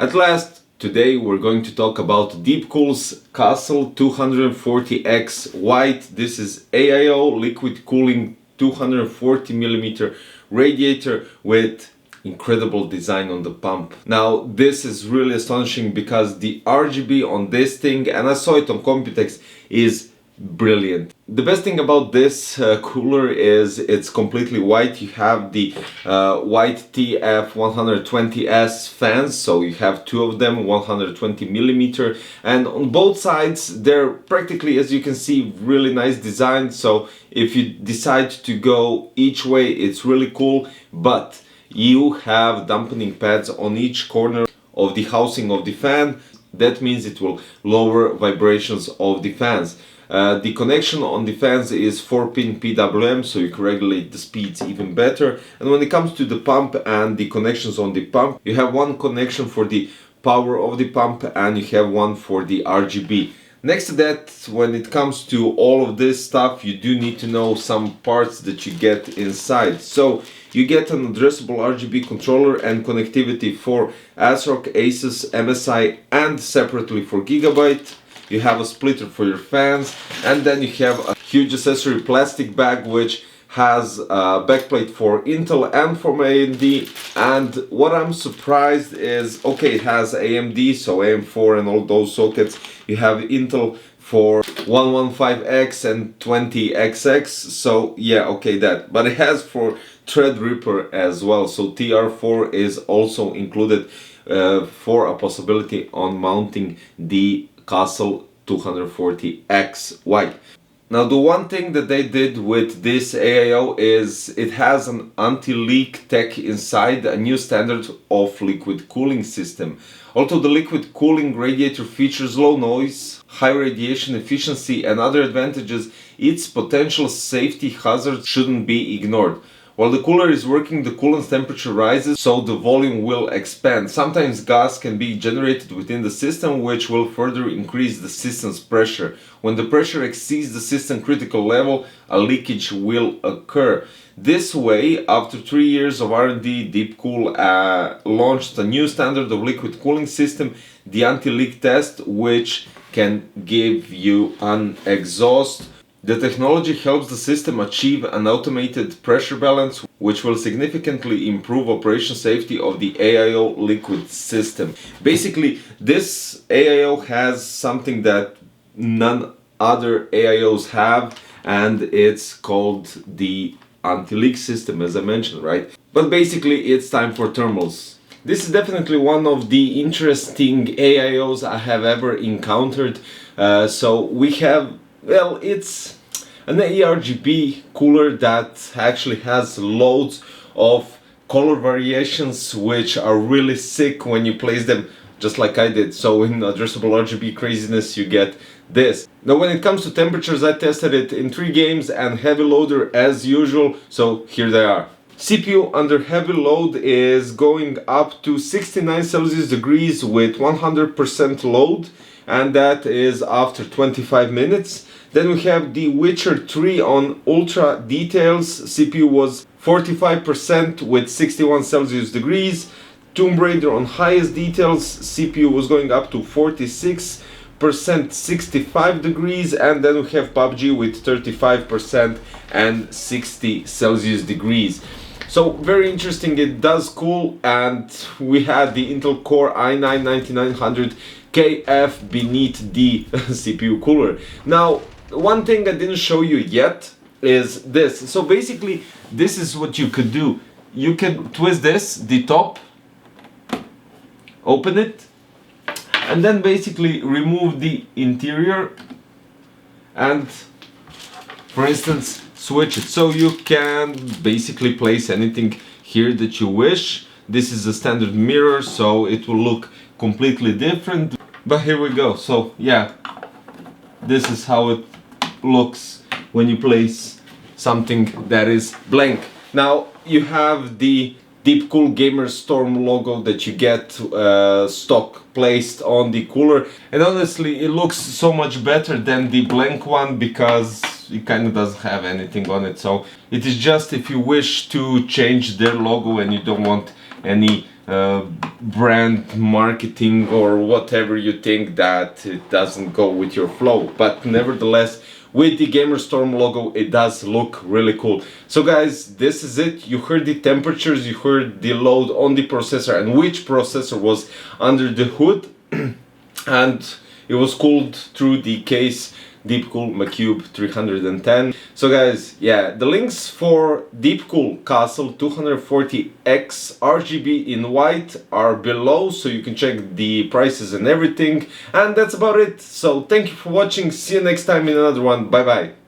At last, today we're going to talk about DEEPCOOL's Castle 240X White. This is AIO liquid cooling 240mm radiator with incredible design on the pump. Now this is really astonishing because the RGB on this thing, and I saw it on Computex, is brilliant. The best thing about this cooler is it's completely white. You have the white TF120S fans, so you have two of them, 120mm, and on both sides they're practically, as you can see, really nice design. So if you decide to go each way, it's really cool, but you have dampening pads on each corner of the housing of the fan. That means it will lower vibrations of the fans. The connection on the fans is 4-pin PWM, so you can regulate the speeds even better. And when it comes to the pump and the connections on the pump, you have one connection for the power of the pump and you have one for the RGB. Next to that, when it comes to all of this stuff, you do need to know some parts that you get inside. So you get an addressable RGB controller and connectivity for ASRock, Asus, MSI, and separately for Gigabyte. You have a splitter for your fans, and then you have a huge accessory plastic bag which has a backplate for Intel and for AMD. And what I'm surprised is, okay, it has AMD, so AM4 and all those sockets. You have Intel for 115X and 20XX, so yeah, okay, that. But it has for Threadripper as well, so TR4 is also included for a possibility on mounting the Castle 240X White. Now the one thing that they did with this AIO is it has an anti-leak tech inside, a new standard of liquid cooling system. Although the liquid cooling radiator features low noise, high radiation efficiency and other advantages, its potential safety hazards shouldn't be ignored. While the cooler is working, the coolant's temperature rises, so the volume will expand. Sometimes gas can be generated within the system, which will further increase the system's pressure. When the pressure exceeds the system critical level, a leakage will occur. This way, after 3 years of R&D, DEEPCOOL launched a new standard of liquid cooling system, the anti-leak test, which can give you an exhaust. The technology helps the system achieve an automated pressure balance, which will significantly improve operation safety of the AIO liquid system. Basically, this AIO has something that none other AIOs have, and it's called the anti-leak system, as I mentioned, right? But basically, it's time for thermals. This is definitely one of the interesting AIOs I have ever encountered. So we have, well, it's an ARGB cooler that actually has loads of color variations which are really sick when you place them, just like I did. So in addressable RGB craziness you get this. Now when it comes to temperatures, I tested it in 3 games and heavy loader as usual, so here they are. CPU under heavy load is going up to 69 Celsius degrees with 100% load, and that is after 25 minutes. Then we have The Witcher 3 on ultra details. CPU was 45% with 61 Celsius degrees. Tomb Raider on highest details. CPU was going up to 46%, 65 degrees. And then we have PUBG with 35% and 60 Celsius degrees. So very interesting, it does cool, and we had the Intel Core i9-9900KF beneath the CPU cooler. Now, one thing I didn't show you yet is this. So basically, this is what you could do. You can twist this, the top, open it, and then basically remove the interior and, for instance, switch it. So you can basically place anything here that you wish. This is a standard mirror, so it will look completely different. But here we go. So yeah, this is how it looks when you place something that is blank. Now you have the DEEPCOOL Gamer Storm logo that you get stock placed on the cooler, and honestly it looks so much better than the blank one because it kind of doesn't have anything on it. So it is just if you wish to change their logo and you don't want any brand marketing or whatever you think that it doesn't go with your flow, but nevertheless with the Gamerstorm logo it does look really cool. So guys, this is it. You heard the temperatures, you heard the load on the processor and which processor was under the hood and it was cooled through the case DEEPCOOL MaCube 310. So guys, yeah, the links for DEEPCOOL Castle 240X RGB in white are below, so you can check the prices and everything. And that's about it. So thank you for watching. See you next time in another one. Bye bye.